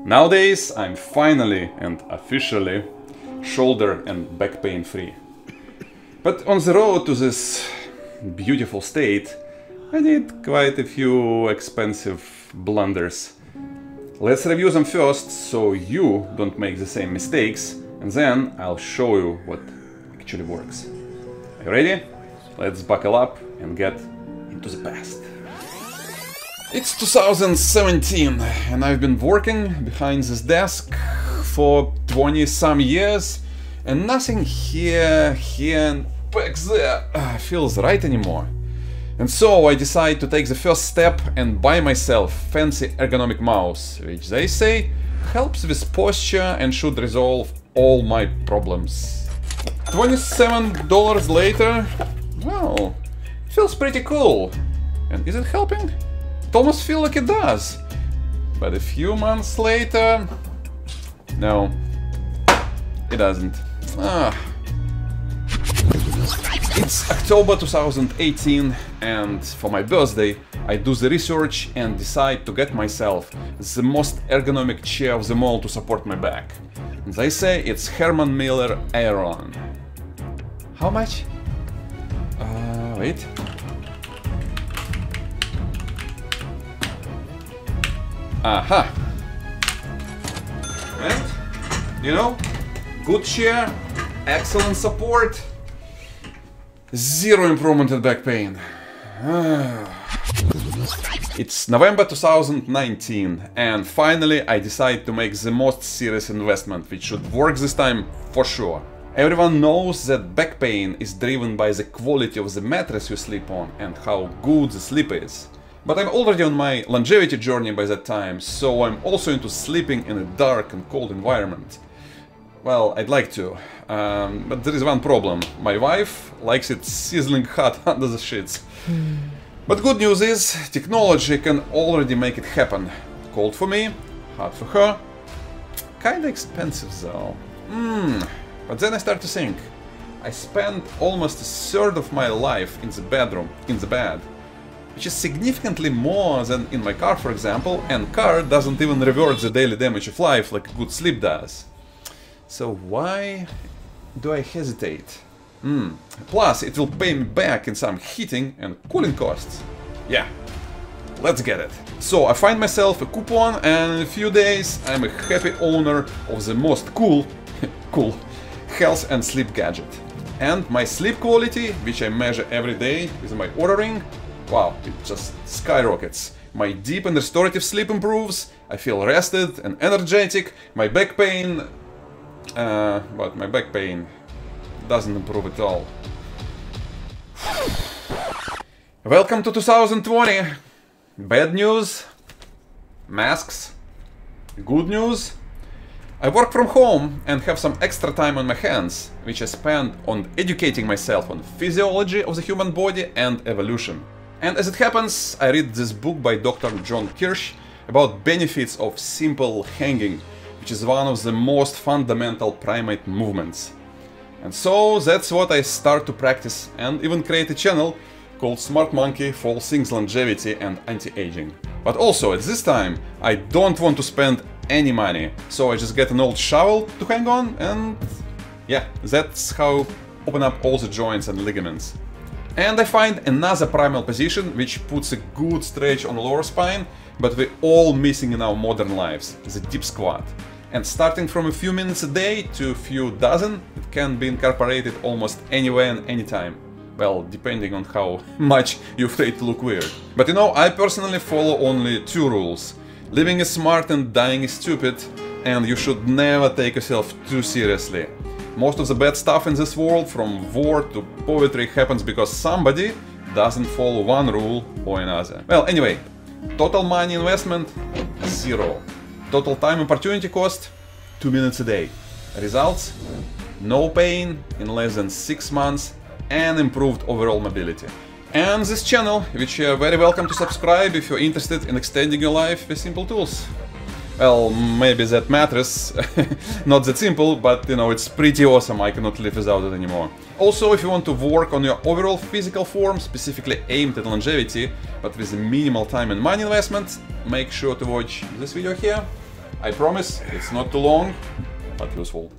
Nowadays, I'm finally and officially shoulder and back pain free. But on the road to this beautiful state, I did quite a few expensive blunders. Let's review them first, so you don't make the same mistakes, and then I'll show you what actually works. Are you ready? Let's buckle up and get into the past. It's 2017 and I've been working behind this desk for 20-some years, and nothing here and back there feels right anymore. And so I decide to take the first step and buy myself fancy ergonomic mouse, which they say helps with posture and should resolve all my problems. $27 later, well, it feels pretty cool. And is it helping? It almost feels like it does. But a few months later, no, it doesn't. It's October 2018, and for my birthday I do the research and decide to get myself the most ergonomic chair of them all to support my back. They say it's Herman Miller Aeron. How much? Wait. Aha! And, you know, good chair, excellent support, zero improvement in back pain. It's November 2019, and finally I decide to make the most serious investment, which should work this time for sure. Everyone knows that back pain is driven by the quality of the mattress you sleep on and how good the sleep is. But I'm already on my longevity journey by that time, so I'm also into sleeping in a dark and cold environment. Well, I'd like to, but there is one problem. My wife likes it sizzling hot under the sheets. But good news is, technology can already make it happen. Cold for me, hot for her. Kinda expensive though. But then I start to think. I spend almost a third of my life in the bedroom, in the bed, which is significantly more than in my car, for example, and car doesn't even revert the daily damage of life like good sleep does. So why do I hesitate? Plus, it will pay me back in some heating and cooling costs. Yeah, let's get it. So I find myself a coupon, and in a few days I'm a happy owner of the most cool health and sleep gadget. And my sleep quality, which I measure every day with my Oura Ring, wow, it just skyrockets. My deep and restorative sleep improves, I feel rested and energetic, my back pain... but my back pain doesn't improve at all. Welcome to 2020! Bad news, masks. Good news, I work from home and have some extra time on my hands, which I spend on educating myself on physiology of the human body and evolution. And as it happens, I read this book by Dr. John Kirsch about benefits of simple hanging, which is one of the most fundamental primate movements. And so that's what I start to practice and even create a channel called Smart Monkey for all things longevity and anti-aging. But also at this time I don't want to spend any money, so I just get an old shovel to hang on, and yeah, that's how I open up all the joints and ligaments. And I find another primal position which puts a good stretch on the lower spine, but we're all missing in our modern lives, the deep squat. And starting from a few minutes a day to a few dozen, it can be incorporated almost anywhere and anytime. Well, depending on how much you're afraid to look weird. But you know, I personally follow only two rules. Living is smart and dying is stupid, and you should never take yourself too seriously. Most of the bad stuff in this world, from war to poverty, happens because somebody doesn't follow one rule or another. Well, anyway, total money investment, zero. Total time opportunity cost, 2 minutes a day. Results, no pain in less than 6 months and improved overall mobility. And this channel, which you are very welcome to subscribe if you're interested in extending your life with simple tools. Well, maybe that mattress, not that simple, but you know, it's pretty awesome, I cannot live without it anymore. Also, if you want to work on your overall physical form, specifically aimed at longevity, but with a minimal time and money investment, make sure to watch this video here. I promise it's not too long, but useful.